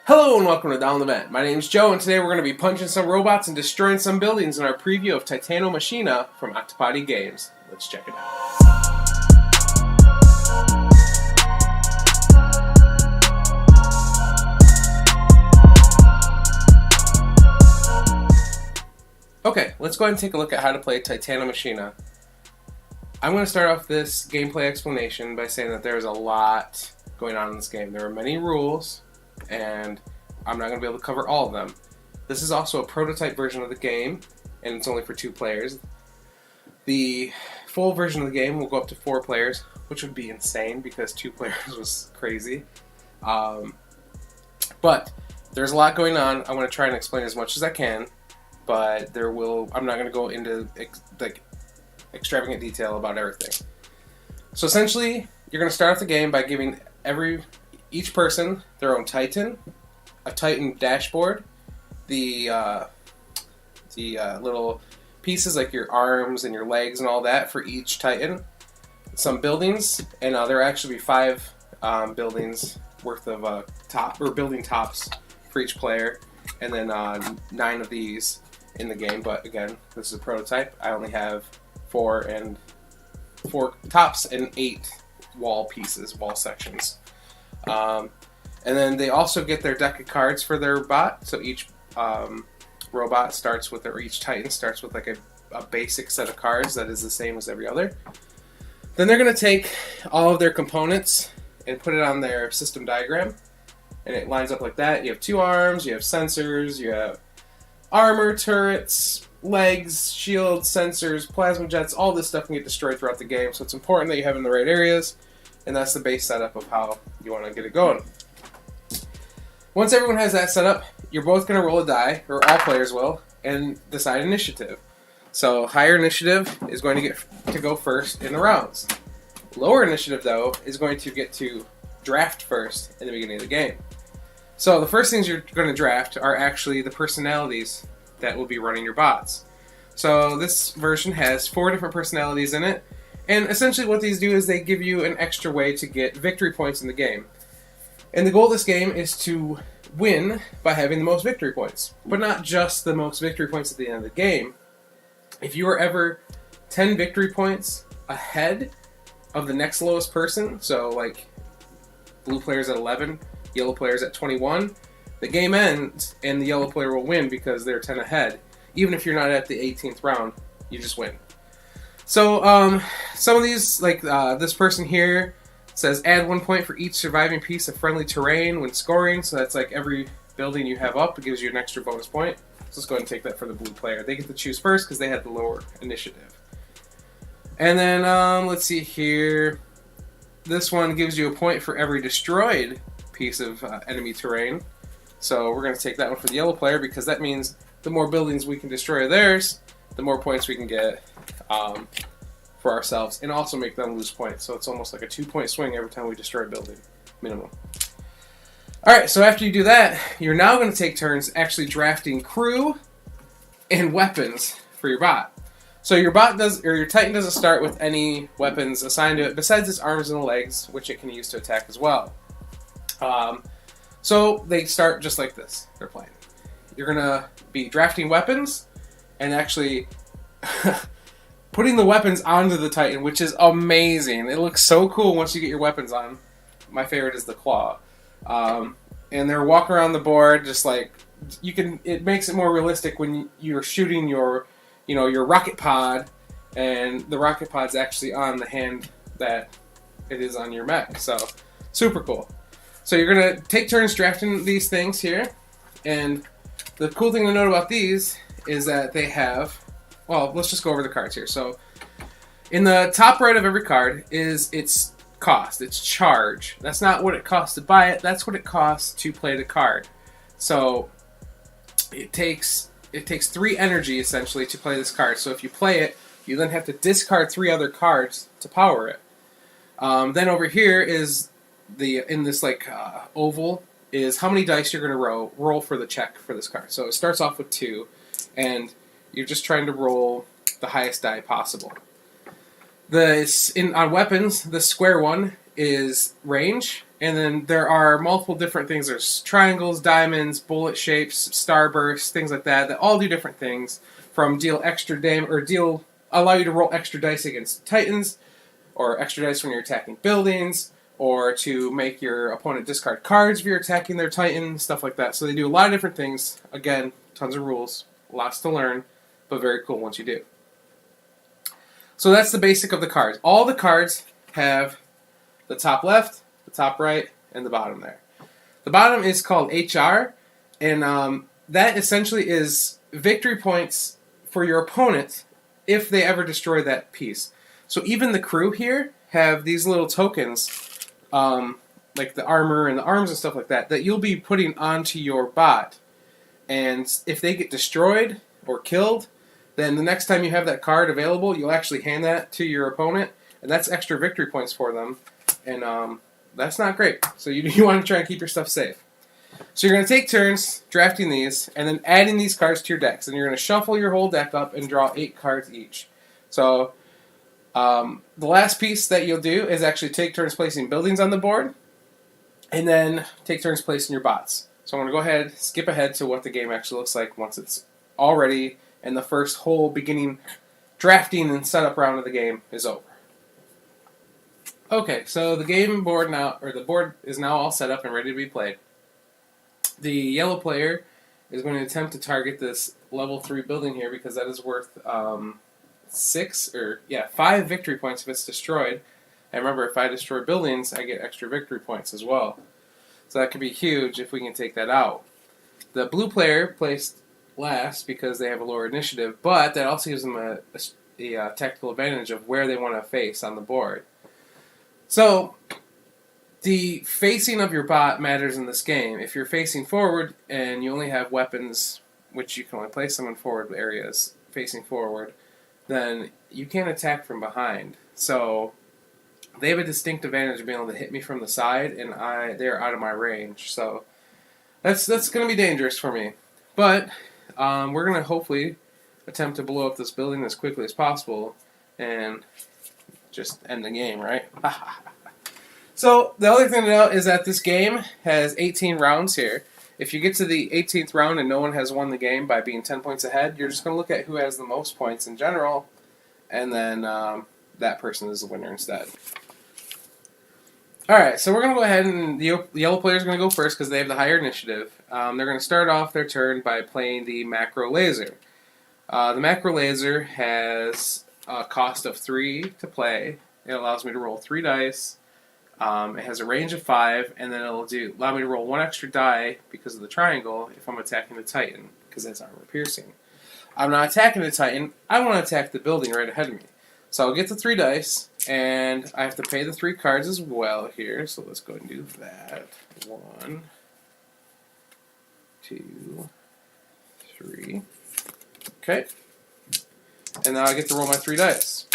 Hello and welcome to Down the Vent. My name's Joe and today we're going to be punching some robots and destroying some buildings in our preview of Titanomachina from Octopodi Games. Let's check it out. Okay, let's go ahead and take a look at how to play Titanomachina. I'm going to start off this gameplay explanation by saying that there's a lot going on in this game. There are many rules, and I'm not going to be able to cover all of them. This is also a prototype version of the game, and it's only for 2 players. The full version of the game will go up to 4 players, which would be insane because 2 players was crazy. But there's a lot going on. I'm going to try and explain as much as I can, but I'm not going to go into extravagant detail about everything. So essentially, you're going to start off the game by giving each person their own Titan, a Titan dashboard, the little pieces like your arms and your legs and all that for each Titan, some buildings, and there will actually be 5 buildings worth of building tops for each player, and then 9 of these in the game. But again, this is a prototype. I only have 4 tops and 8 wall sections. And then they also get their deck of cards for their bot. So each robot starts with, or each Titan starts with like a basic set of cards that is the same as every other. Then they're going to take all of their components and put it on their system diagram. And it lines up like that. You have 2 arms, you have sensors, you have armor, turrets, legs, shields, sensors, plasma jets. All this stuff can get destroyed throughout the game. So it's important that you have it in the right areas. And that's the base setup of how you want to get it going. Once everyone has that set up, you're both going to roll a die, or all players will, and decide initiative. So higher initiative is going to get to go first in the rounds. Lower initiative, though, is going to get to draft first in the beginning of the game. So the first things you're going to draft are actually the personalities that will be running your bots. So this version has 4 different personalities in it, and essentially what these do is they give you an extra way to get victory points in the game. And the goal of this game is to win by having the most victory points. But not just the most victory points at the end of the game. If you are ever 10 victory points ahead of the next lowest person, so like blue player's at 11, yellow player's at 21, the game ends and the yellow player will win because they're 10 ahead. Even if you're not at the 18th round, you just win. So some of these, like this person here, says add 1 point for each surviving piece of friendly terrain when scoring. So that's like every building you have up, it gives you an extra bonus point. So let's go ahead and take that for the blue player. They get to choose first because they had the lower initiative. And then let's see here. This one gives you a point for every destroyed piece of enemy terrain. So we're going to take that one for the yellow player because that means the more buildings we can destroy of theirs, the more points we can get for ourselves, and also make them lose points. So it's almost like a 2-point swing every time we destroy a building, minimum. Alright, so after you do that, you're now going to take turns actually drafting crew and weapons for your bot. So your Titan doesn't start with any weapons assigned to it besides its arms and legs, which it can use to attack as well. So they start just like this. They're playing. You're going to be drafting weapons and actually putting the weapons onto the Titan, which is amazing. It looks so cool once you get your weapons on. My favorite is the claw. And they're walking around the board just like it makes it more realistic when you're shooting your rocket pod, and the rocket pod's actually on the hand that it is on your mech. So super cool. So you're gonna take turns drafting these things here, and the cool thing to note about these is that they have, well, let's just go over the cards here. So in the top right of every card is its cost, its charge. That's not what it costs to buy it, that's what it costs to play the card. So it takes 3 energy essentially to play this card. So if you play it, you then have to discard 3 other cards to power it. Then over here is in this oval is how many dice you're going to roll for the check for this card. So it starts off with 2, and you're just trying to roll the highest die possible. On weapons, the square one is range, And then there are multiple different things. There's triangles, diamonds, bullet shapes, starbursts, things like that all do different things. From deal extra damage or allow you to roll extra dice against titans, or extra dice when you're attacking buildings, or to make your opponent discard cards if you're attacking their titan, stuff like that. So they do a lot of different things. Again, tons of rules, lots to learn, but very cool once you do. So that's the basic of the cards. All the cards have the top left, the top right, and the bottom there. The bottom is called HR, and that essentially is victory points for your opponent if they ever destroy that piece. So even the crew here have these little tokens, like the armor and the arms and stuff like that, that you'll be putting onto your bot. And if they get destroyed or killed, then the next time you have that card available, you'll actually hand that to your opponent, and that's extra victory points for them. And that's not great. So you want to try and keep your stuff safe. So you're going to take turns drafting these, and then adding these cards to your decks. And you're going to shuffle your whole deck up and draw 8 cards each. So the last piece that you'll do is actually take turns placing buildings on the board, and then take turns placing your bots. So I'm going to go ahead, skip ahead to what the game actually looks like once it's all ready, and the first whole beginning drafting and setup round of the game is over. Okay, so the board is now all set up and ready to be played. The yellow player is going to attempt to target this level 3 building here because that is worth 5 victory points if it's destroyed. And remember, if I destroy buildings, I get extra victory points as well. So that could be huge if we can take that out. The blue player placed last because they have a lower initiative, but that also gives them a tactical advantage of where they want to face on the board. So the facing of your bot matters in this game. If you're facing forward and you only have weapons, which you can only place them in forward areas facing forward, then you can't attack from behind. So they have a distinct advantage of being able to hit me from the side, and they're out of my range. So that's going to be dangerous for me. But we're going to hopefully attempt to blow up this building as quickly as possible and just end the game, right? So the other thing to note is that this game has 18 rounds here. If you get to the 18th round and no one has won the game by being 10 points ahead, you're just going to look at who has the most points in general, and then that person is the winner instead. Alright, so we're going to go ahead, and the yellow player is going to go first because they have the higher initiative. They're going to start off their turn by playing the macro laser. The macro laser has a cost of 3 to play. It allows me to roll 3 dice. It has a range of 5, and then it'll allow me to roll 1 extra die because of the triangle if I'm attacking the Titan, because that's armor piercing. I'm not attacking the Titan. I want to attack the building right ahead of me. So I'll get the 3 dice, and I have to pay the 3 cards as well here. So let's go ahead and do that. 1, 2, 3. Okay. And now I get to roll my 3 dice.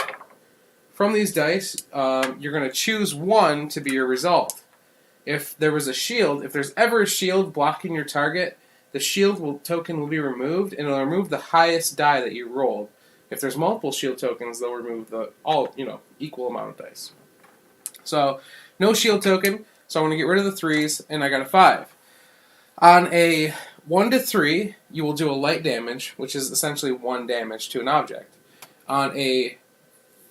From these dice, you're going to choose 1 to be your result. If there was a shield, if there's ever a shield blocking your target, the shield token will be removed, and it'll remove the highest die that you rolled. If there's multiple shield tokens, they'll remove equal amount of dice. So, no shield token, so I'm going to get rid of the 3s, and I got a 5. On a 1 to 3, you will do a light damage, which is essentially 1 damage to an object. On a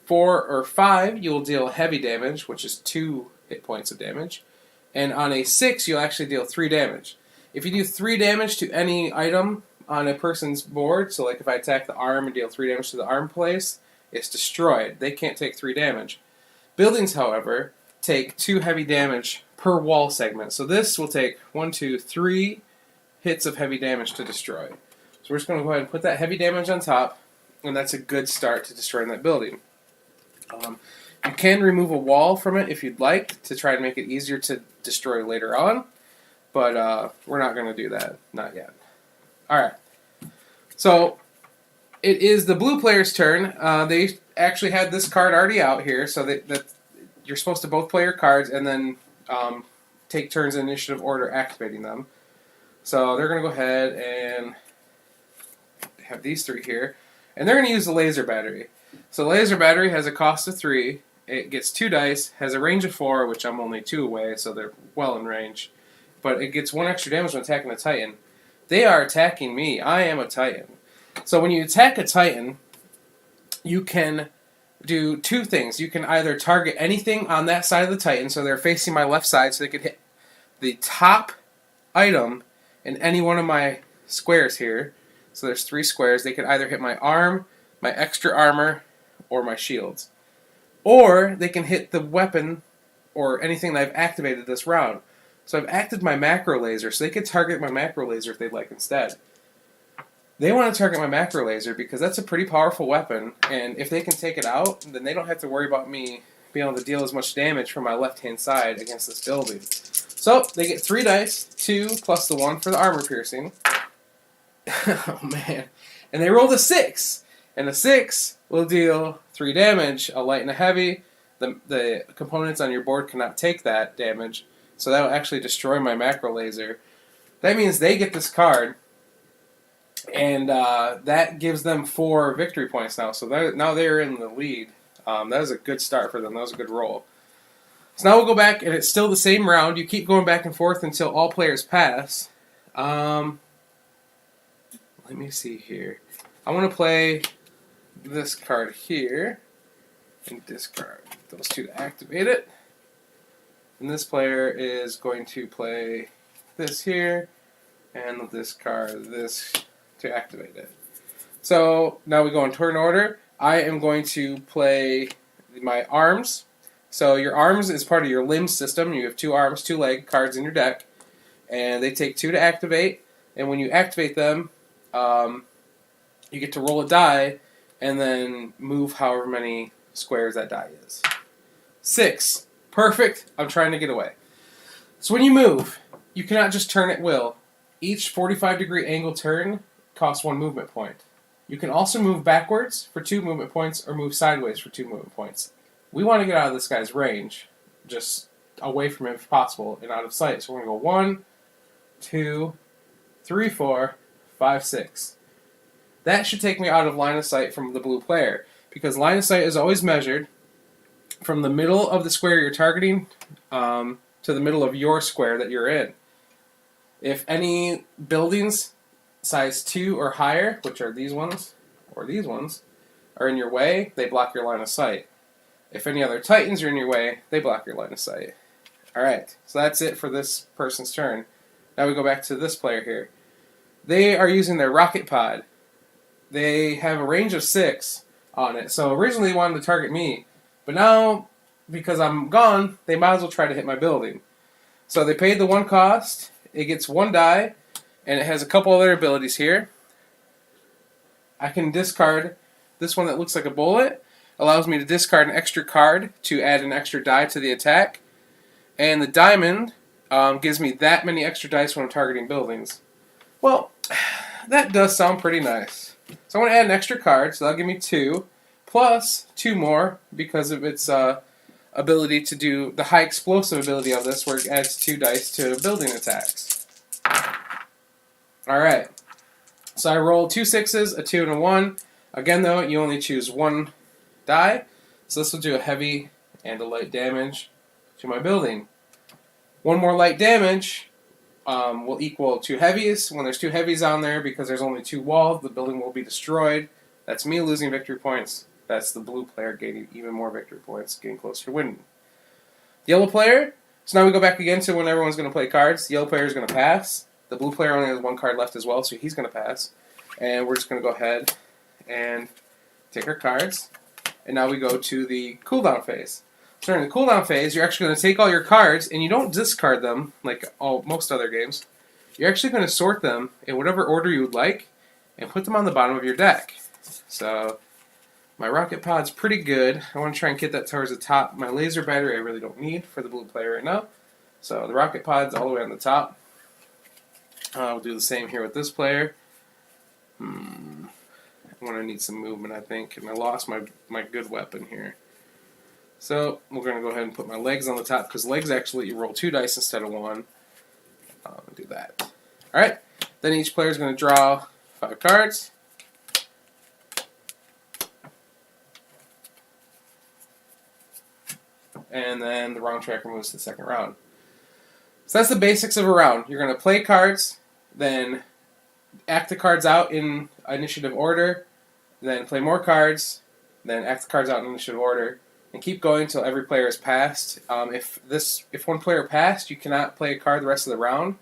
4 or 5, you will deal heavy damage, which is 2 hit points of damage. And on a 6, you'll actually deal 3 damage. If you do 3 damage to any item on a person's board, so like if I attack the arm and deal 3 damage to the arm place, it's destroyed. They can't take 3 damage. Buildings, however, take 2 heavy damage per wall segment. So this will take 1, 2, 3 hits of heavy damage to destroy. So we're just going to go ahead and put that heavy damage on top, and that's a good start to destroying that building. You can remove a wall from it if you'd like to try and make it easier to destroy later on, but we're not going to do that. Not yet. Alright. So, it is the blue player's turn. They actually had this card already out here, so that you're supposed to both play your cards and then take turns in initiative order activating them. So, they're going to go ahead and have these 3 here. And they're going to use the laser battery. So, the laser battery has a cost of 3, it gets 2 dice, has a range of 4, which I'm only 2 away, so they're well in range. But it gets 1 extra damage when attacking a Titan. They are attacking me. I am a Titan. So when you attack a Titan, you can do 2 things. You can either target anything on that side of the Titan, so they're facing my left side, so they could hit the top item in any one of my squares here. So there's 3 squares. They could either hit my arm, my extra armor, or my shields. Or they can hit the weapon or anything that I've activated this round. So I've activated my macro laser, so they could target my macro laser if they'd like instead. They want to target my macro laser because that's a pretty powerful weapon, and if they can take it out, then they don't have to worry about me being able to deal as much damage from my left-hand side against this building. So they get 3 dice, 2 plus the 1 for the armor piercing. Oh man. And they rolled a 6. And a 6 will deal 3 damage, a light and a heavy. The components on your board cannot take that damage, so that will actually destroy my macro laser. That means they get this card, and that gives them 4 victory points now. So now they're in the lead. That was a good start for them. That was a good roll. So now we'll go back, and it's still the same round. You keep going back and forth until all players pass. Let me see here. I want to play this card here and discard those 2 to activate it. And this player is going to play this here and discard this to activate it. So now we go in turn order. I am going to play my arms. So your arms is part of your limb system. You have 2 arms, 2 leg cards in your deck, and they take 2 to activate. And when you activate them, you get to roll a die and then move however many squares that die is. 6. Perfect. I'm trying to get away. So when you move, you cannot just turn at will. Each 45-degree angle turn costs 1 movement point. You can also move backwards for 2 movement points or move sideways for 2 movement points. We want to get out of this guy's range, just away from him if possible and out of sight. So we're going to go 1, 2, 3, 4, 5, 6. That should take me out of line of sight from the blue player, because line of sight is always measured from the middle of the square you're targeting to the middle of your square that you're in. If any buildings size 2 or higher, which are these ones or these ones, are in your way, they block your line of sight. If any other Titans are in your way, they block your line of sight. Alright, so that's it for this person's turn. Now we go back to this player here. They are using their rocket pod. They have a range of 6 on it. So originally they wanted to target me, but now, because I'm gone, they might as well try to hit my building. So they paid the 1 cost. It gets 1 die, and it has a couple other abilities here. I can discard this one that looks like a bullet. Allows me to discard an extra card to add an extra die to the attack. And the diamond gives me that many extra dice when I'm targeting buildings. Well, that does sound pretty nice. So I want to add an extra card, so that'll give me 2, plus 2 more because of its ability to do the high explosive ability of this, where it adds 2 dice to building attacks. Alright, so I roll 2 6s, a 2, and a 1. Again though, you only choose 1 die, so this will do a heavy and a light damage to my building. 1 more light damage will equal 2 heavies. When there's 2 heavies on there, because there's only 2 walls, the building will be destroyed. That's me losing victory points. That's the blue player gaining even more victory points, getting closer to winning. The yellow player, so now we go back again to when everyone's going to play cards. The yellow player is going to pass. The blue player only has 1 card left as well, so he's going to pass. And we're just going to go ahead and take our cards. And now we go to the cooldown phase. So during the cooldown phase, you're actually going to take all your cards, and you don't discard them like most other games. You're actually going to sort them in whatever order you would like, and put them on the bottom of your deck. So my rocket pod's pretty good. I want to try and get that towards the top. My laser battery I really don't need for the blue player right now. So the rocket pod's all the way on the top. We'll do the same here with this player. I'm going to need some movement, I think, and I lost my good weapon here. So we're going to go ahead and put my legs on the top, because legs actually you roll 2 dice instead of 1. Do that. Alright, then each player is going to draw 5 cards. and then the wrong tracker moves to the second round. So that's the basics of a round. You're going to play cards, then act the cards out in initiative order, then play more cards, then act the cards out in initiative order, and keep going until every player is passed. If one player passed, you cannot play a card the rest of the round.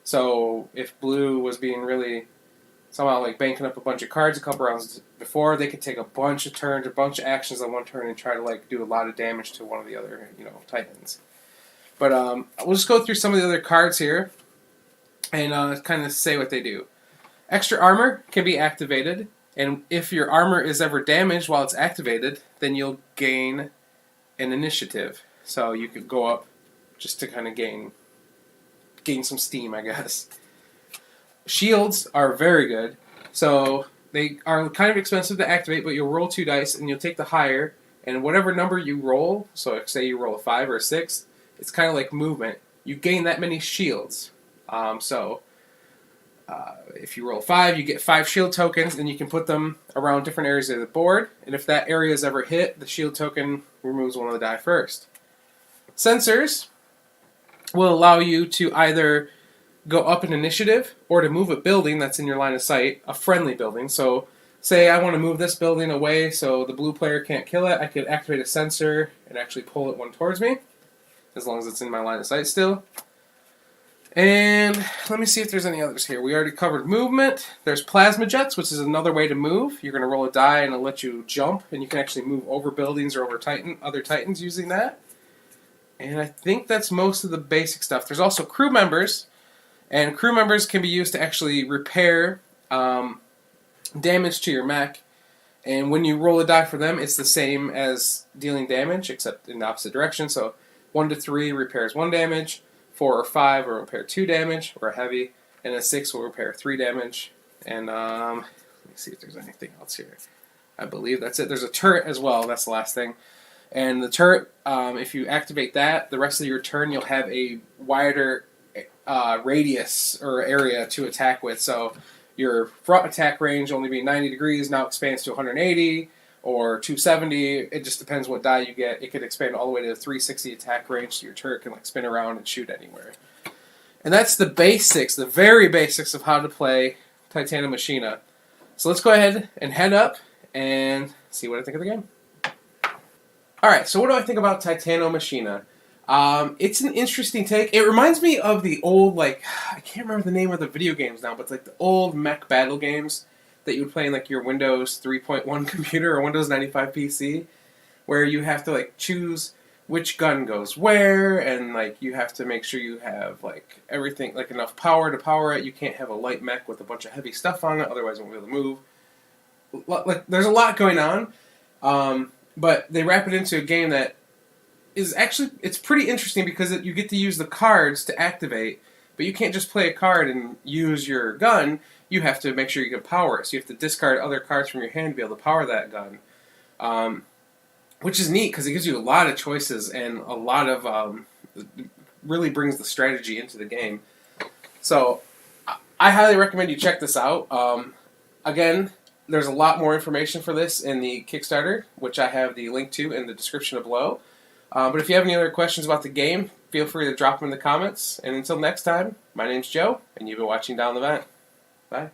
So if blue was being really somehow like banking up a bunch of cards a couple rounds before, they could take a bunch of turns, a bunch of actions on one turn, and try to like do a lot of damage to one of the other titans. But we'll just go through some of the other cards here and kind of say what they do. Extra armor can be activated, and if your armor is ever damaged while it's activated, then you'll gain an initiative. So you could go up just to kind of gain some steam, I guess. Shields are very good. So they are kind of expensive to activate, but you'll roll 2 dice, and you'll take the higher, and whatever number you roll, so say you roll a 5 or a 6, it's kind of like movement. You gain that many shields. If you roll 5, you get 5 shield tokens, and you can put them around different areas of the board. And if that area is ever hit, the shield token removes one of the die first. Sensors will allow you to either go up an initiative or to move a building that's in your line of sight, a friendly building. So say I want to move this building away so the blue player can't kill it. I could activate a sensor and actually pull it one towards me, as long as it's in my line of sight still. And let me see if there's any others here. We already covered movement. There's plasma jets, which is another way to move. You're going to roll a die and it'll let you jump, and you can actually move over buildings or over other titans using that. And I think that's most of the basic stuff. There's also crew members, and crew members can be used to actually repair damage to your mech. And when you roll a die for them, it's the same as dealing damage, except in the opposite direction. So 1 to 3 repairs 1 damage. 4 or 5 will repair 2 damage, or a heavy, and a 6 will repair 3 damage. And let me see if there's anything else here. I believe that's it. There's a turret as well. That's the last thing. And the turret, if you activate that, the rest of your turn you'll have a wider radius or area to attack with. So your front attack range only being 90 degrees now expands to 180 or 270. It just depends what die you get. It could expand all the way to the 360 attack range, so your turret can like spin around and shoot anywhere. And that's the basics, the very basics of how to play Titanomachina. So let's go ahead and head up and see what I think of the game. Alright, so what do I think about Titanomachina? It's an interesting take. It reminds me of the old, I can't remember the name of the video games now, but it's like the old mech battle games that you would play in like your Windows 3.1 computer or Windows 95 PC, where you have to choose which gun goes where, and you have to make sure you have everything, enough power to power it. You can't have a light mech with a bunch of heavy stuff on it, otherwise it won't be able to move. There's a lot going on, but they wrap it into a game that is actually, it's pretty interesting because you get to use the cards to activate, but you can't just play a card and use your gun. You have to make sure you can power it. So you have to discard other cards from your hand to be able to power that gun. Which is neat because it gives you a lot of choices and a lot of, really brings the strategy into the game. So I highly recommend you check this out. Again, there's a lot more information for this in the Kickstarter, which I have the link to in the description below. But if you have any other questions about the game, feel free to drop them in the comments. And until next time, my name's Joe, and you've been watching Down the Vent. Bye.